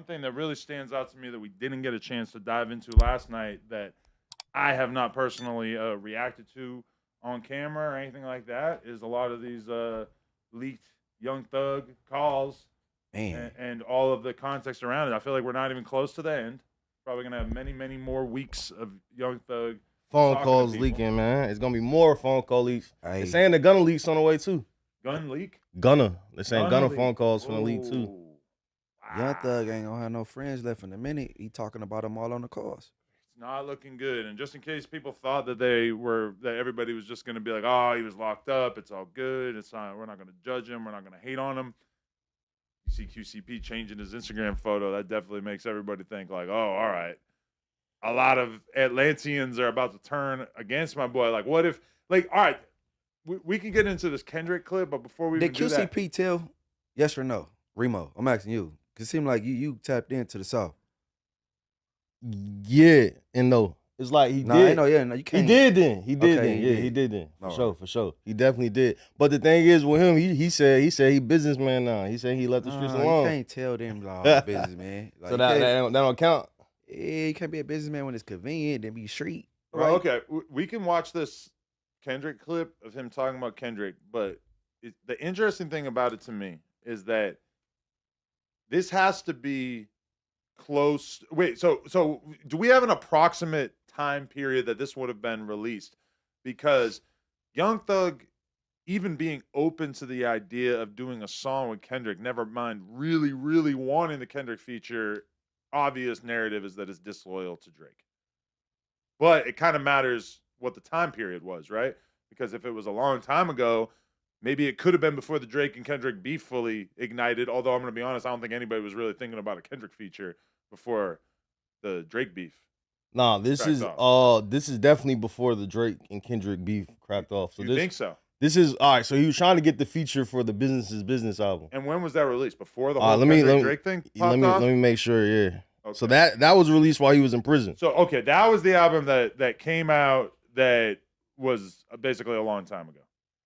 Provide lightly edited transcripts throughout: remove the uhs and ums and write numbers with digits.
one thing that really stands out to me that we didn't get a chance to dive into last night that I have not personally reacted to on camera or anything like that is a lot of these leaked Young Thug calls and all of the context around it. I feel like we're not even close to the end. Probably gonna have many, many more weeks of Young Thug phone calls leaking, man. It's gonna be more phone call leaks. Hey. They're saying the Gunna leaks on the way too. Gun leak? Gunna. They're saying Gunna leak. phone calls from the leak too. Wow. Young Thug ain't gonna have no friends left in a minute. He talking about them all on the calls. It's not looking good. And just in case people thought that that everybody was just gonna be like, oh, he was locked up, it's all good. We're not gonna judge him, we're not gonna hate on him. You see QCP changing his Instagram photo, that definitely makes everybody think like, oh, all right. A lot of Atlanteans are about to turn against my boy. Like, what if, like, all right, we can get into this Kendrick clip, but before we Did do that, QCP tell yes or no? Remo, I'm asking you. Cause it seemed like you tapped into the South. Yeah and no. It's like he did. I know, yeah, no, you can't. He did then. He did Okay, then. he Yeah, did. he did then. All For sure. He definitely did. But the thing is with him, he said he businessman now. He said he left the streets alone. You can't tell them businessman. Like, so that don't count. Yeah, you can't be a businessman when it's convenient and be street. well, Right? okay, we can watch this Kendrick clip of him talking about Kendrick, but the interesting thing about it to me is that this has to be close. Wait, so do we have an approximate time period that this would have been released? Because Young Thug, even being open to the idea of doing a song with Kendrick, never mind really, really wanting the Kendrick feature, obvious narrative is that it's disloyal to Drake. But it kind of matters what the time period was, right? Because if it was a long time ago, maybe it could have been before the Drake and Kendrick beef fully ignited. Although I'm going to be honest, I don't think anybody was really thinking about a Kendrick feature before the Drake beef. Nah, this is definitely before the Drake and Kendrick beef cracked off. So you think so? This is all right. So he was trying to get the feature for the Business is Business album. And when was that released? Before the whole Drake thing popped off? Let me make sure. Yeah. Okay. So that was released while he was in prison. So okay, that was the album that came out that was basically a long time ago.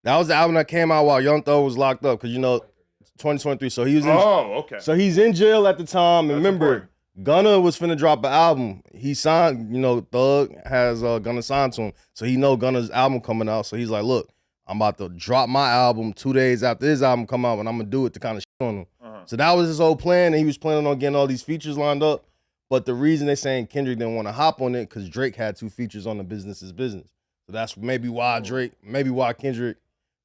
That was the album that came out while Young Thug was locked up because 2023. So he was in. Oh, okay. So he's in jail at the time. And remember, important. Gunna was finna drop an album. He signed. Thug has Gunna signed to him, so he know Gunna's album coming out. So he's like, look, I'm about to drop my album 2 days after his album come out, and I'm gonna do it to kind of shit on him. So that was his whole plan, and he was planning on getting all these features lined up. But the reason they're saying Kendrick didn't want to hop on it because Drake had 2 features on the Business is Business. So that's maybe why Kendrick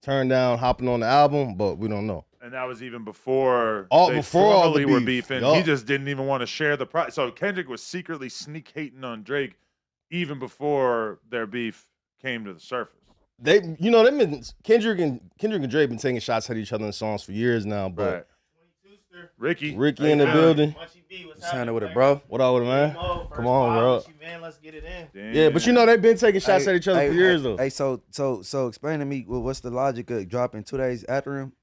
turned down hopping on the album, but we don't know. And that was even before before all the were beef. beefing. Yup. He just didn't even want to share the prize. So Kendrick was secretly sneak hating on Drake even before their beef came to the surface. Kendrick and Drake been taking shots at each other in songs for years now, but right. Ricky in the building. What's happening with it, bro? What up with it, man? Come on, bro. Man, let's get it in. Damn. Yeah, but they've been taking shots at each other for years though. Hey, so explain to me what's the logic of dropping 2 days after him?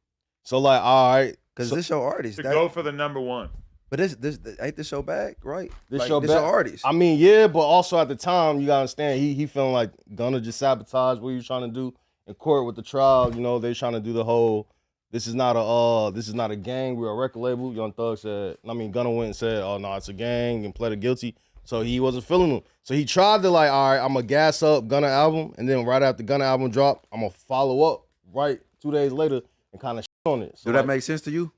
So like, all right, because this your artist. To go for the number one. But this ain't this your bag, right? This your artist. I mean, yeah, but also at the time, you gotta understand, he feeling like Gunna just sabotaged what he was trying to do in court with the trial. They trying to do the whole. This is not a gang. We're a record label. Young Thug said. Gunna went and said, "Oh no, it's a gang," and pleaded guilty. So he wasn't feeling them. So he tried to like, all right, I'm gonna gas up Gunna album, and then right after Gunna album dropped, I'm gonna follow up right 2 days later and kind of shit on it. So do that make sense to you?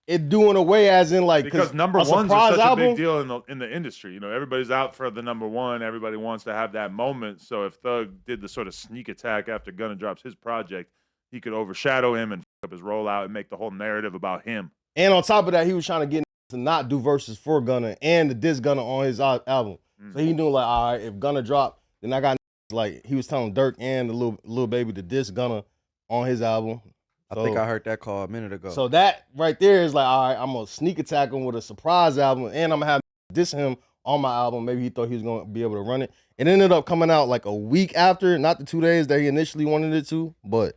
It doing away as in like because number one's such album, a big deal in the industry. Everybody's out for the number one. Everybody wants to have that moment. So if Thug did the sort of sneak attack after Gunna drops his project, he could overshadow him and f up his rollout and make the whole narrative about him. And on top of that, he was trying to get to not do verses for Gunna and to diss Gunna on his album. So he knew like, all right, if Gunna drop, then I got like he was telling Dirk and the little baby to diss Gunna on his album. I think I heard that call a minute ago. So that right there is like, all right, I'm gonna sneak attack him with a surprise album, and I'm gonna have diss him on my album. Maybe he thought he was gonna be able to run it. It ended up coming out like a week after, not the 2 days that he initially wanted it to, but.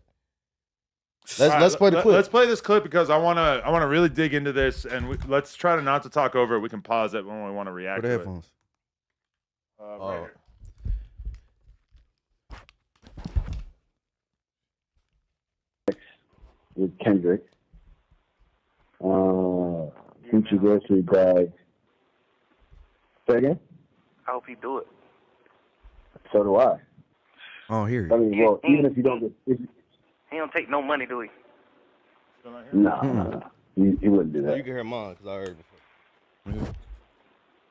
Let's play the clip. Let's play this clip because I wanna really dig into this, and let's try to not to talk over it. We can pause it when we want to react. Put to headphones. Right here. With Kendrick. You future grocery bags. Say again? I hope he do it. So do I. Oh, here. I mean, well, even if you don't get... He don't take no money, do he? No. He wouldn't do that. You can hear mine because I heard it before.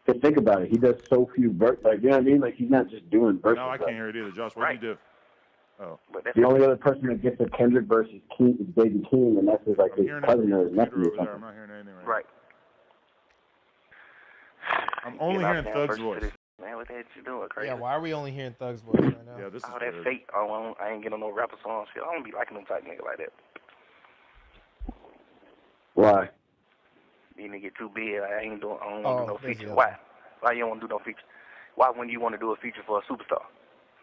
Just think about it. He does so few birthdays. Like, you know what I mean? Like, he's not just doing birthdays. No, I can't hear it either. Josh, what do you do? Oh. But that's The only other person that gets a Kendrick versus King is Baby King, and that's his, like, his cousin or his nephew or something. I'm not hearing anything right. I'm only hearing Thug's voice. Man, what the heck you doing? Crazy. Yeah, why are we only hearing Thug's voice right now? Yeah, this is all that weird. fake. Oh, I ain't getting no rapper songs. Shit, I don't be liking them type nigga like that. Why? You nigga get too big. I don't want to do no feature. Yeah. Why? Why you don't want to do no feature? Why wouldn't you want to do a feature for a superstar?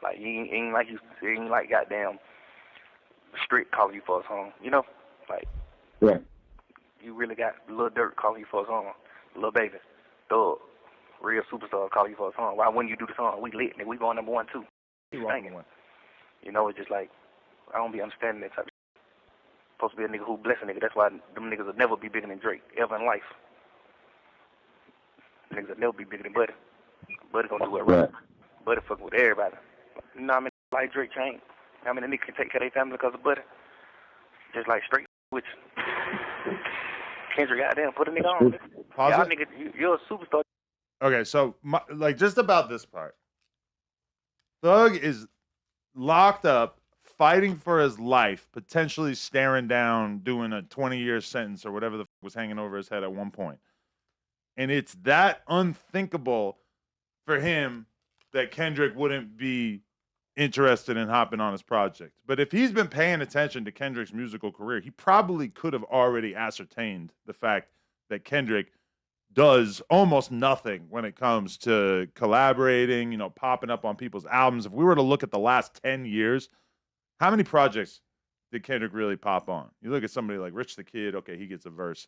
Like, you ain't like goddamn Strict calling you for a song, you know? Like, yeah. You really got Lil Durk calling you for a song, Lil Baby, Thug, real superstar calling you for a song. Why wouldn't you do the song? We lit, nigga. We going number 1 too. You know, it's just like, I don't be understanding that type of shit. Supposed to be a nigga who bless a nigga. That's why them niggas will never be bigger than Drake, ever in life. Niggas will never be bigger than Buddy. Buddy gonna do it right. Buddy fucking with everybody. You know how many like Drake changed? How many niggas can take care of their family because of Buddy? Just like straight which Kendrick, goddamn, put a nigga on. Y'all nigga, you're a superstar. Okay, so like just about this part, Thug is locked up, fighting for his life, potentially staring down, doing a 20-year sentence or whatever the f was hanging over his head at one point. And it's that unthinkable for him that Kendrick wouldn't be interested in hopping on his project. But if he's been paying attention to Kendrick's musical career, he probably could have already ascertained the fact that Kendrick does almost nothing when it comes to collaborating, you know, popping up on people's albums. If we were to look at the last 10 years, how many projects did Kendrick really pop on? You look at somebody like Rich the Kid, okay, he gets a verse.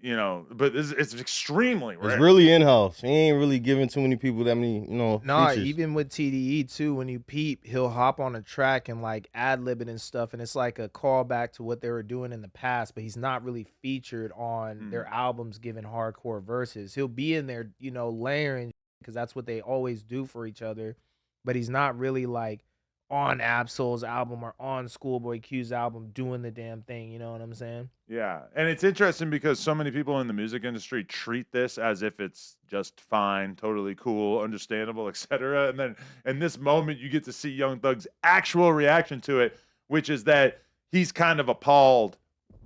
You know, but it's extremely rare. It's really in-house. He ain't really giving too many people that many, you know, Nah, features. even with TDE too, when you peep, he'll hop on a track and like ad-lib it and stuff, and it's like a callback to what they were doing in the past, but he's not really featured on their albums giving hardcore verses. He'll be in there, you know, layering, because that's what they always do for each other, but he's not really like on Absol's album or on Schoolboy Q's album doing the damn thing, you know what I'm saying? Yeah, and it's interesting because so many people in the music industry treat this as if it's just fine, totally cool, understandable, etc. And then in this moment, you get to see Young Thug's actual reaction to it, which is that he's kind of appalled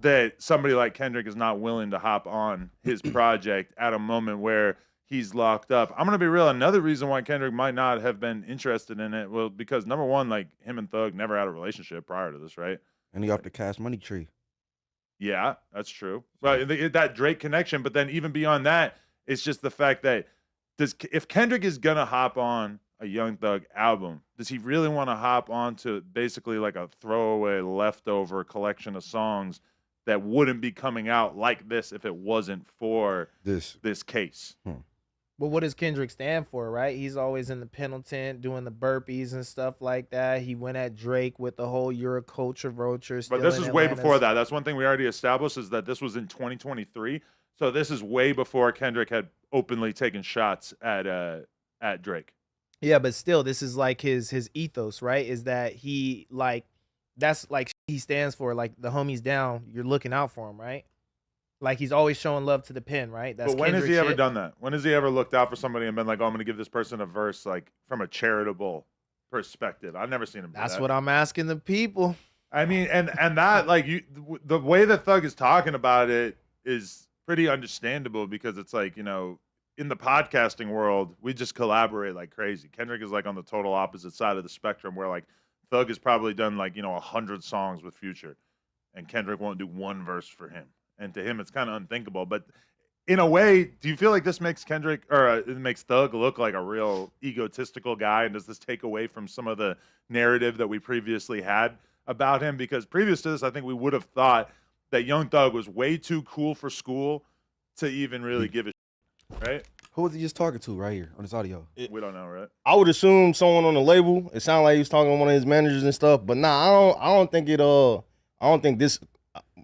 that somebody like Kendrick is not willing to hop on his project at a moment where he's locked up. I'm going to be real. Another reason why Kendrick might not have been interested in it, well, because number one, like him and Thug never had a relationship prior to this, right? And he off the Cash Money tree. Yeah, that's true. But that Drake connection, but then even beyond that, it's just the fact that if Kendrick is going to hop on a Young Thug album, does he really want to hop on to basically like a throwaway leftover collection of songs that wouldn't be coming out like this if it wasn't for this case? But what does Kendrick stand for, right? He's always in the Pendleton doing the burpees and stuff like that. He went at Drake with the whole "you're a culture vulture." But this is way before that. That's one thing we already established, is that this was in 2023. So this is way before Kendrick had openly taken shots at Drake. Yeah, but still, this is like his ethos, right? Is that he like, that's like he stands for, like the homies down, you're looking out for him, right? Like he's always showing love to the pen, right? That's but when Kendrick has he ever shit. done that? When has he ever looked out for somebody and been like, "Oh, I'm going to give this person a verse like from a charitable perspective"? I've never seen him do That's that. what I'm asking the people. I mean, and that like the way that Thug is talking about it is pretty understandable, because it's like, you know, in the podcasting world, we just collaborate like crazy. Kendrick is like on the total opposite side of the spectrum, where like Thug has probably done like, you know, 100 songs with Future, and Kendrick won't do one verse for him. And to him, it's kind of unthinkable. But in a way, do you feel like this makes Kendrick, or it makes Thug look like a real egotistical guy? And does this take away from some of the narrative that we previously had about him? Because previous to this, I think we would have thought that Young Thug was way too cool for school to even really give a shit, right? Who was he just talking to right here on this audio? We don't know, right? I would assume someone on the label. It sounded like he was talking to one of his managers and stuff. But nah, I don't think it. I don't think this.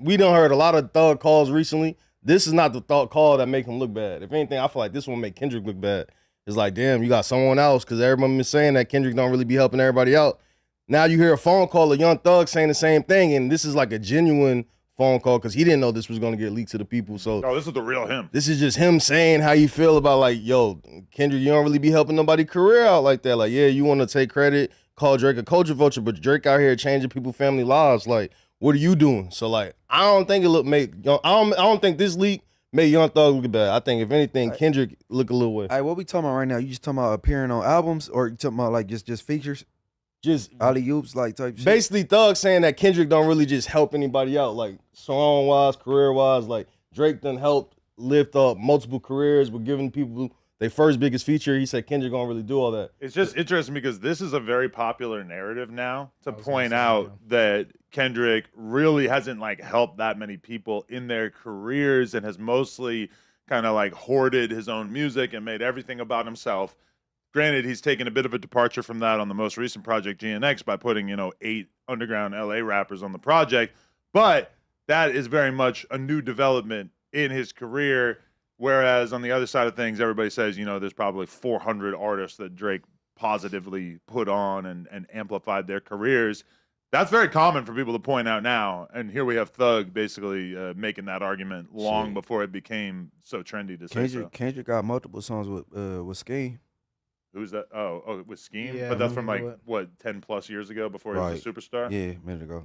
We done heard a lot of Thug calls recently. this is not the thought call that make him look bad. If anything, I feel like this one make Kendrick look bad. It's like, damn, you got someone else, because everyone been saying that Kendrick don't really be helping everybody out. Now you hear a phone call of Young Thug saying the same thing, and this is like a genuine phone call because he didn't know this was going to get leaked to the people. So this is the real him. This is just him saying how you feel about, like, yo, Kendrick, you don't really be helping nobody's career out like that. Like, yeah, you want to take credit, call Drake a culture vulture, but Drake out here changing people's family lives. Like, what are you doing? So, like, I don't think I don't think this leak made Young Thug look bad. I think if anything, Kendrick look a little way. All right, what we talking about right now? You just talking about appearing on albums, or you talking about like just features? Just alley oops, like type shit. Basically, Thug saying that Kendrick don't really just help anybody out, like song wise, career wise. Like Drake done helped lift up multiple careers, but giving people their first biggest feature. He said Kendrick don't really do all that. It's just interesting because this is a very popular narrative now to point out that Kendrick really hasn't like helped that many people in their careers and has mostly kind of like hoarded his own music and made everything about himself. Granted, he's taken a bit of a departure from that on the most recent project, GNX, by putting, 8 underground LA rappers on the project. But that is very much a new development in his career. Whereas on the other side of things, everybody says, there's probably 400 artists that Drake positively put on and amplified their careers. That's very common for people to point out now. And here we have Thug basically making that argument long before it became so trendy to say so. Kendrick got multiple songs with Scheme. Who's that? Oh, with Scheme? Yeah, but that's from 10 plus years ago before he was a superstar? Yeah, a minute ago.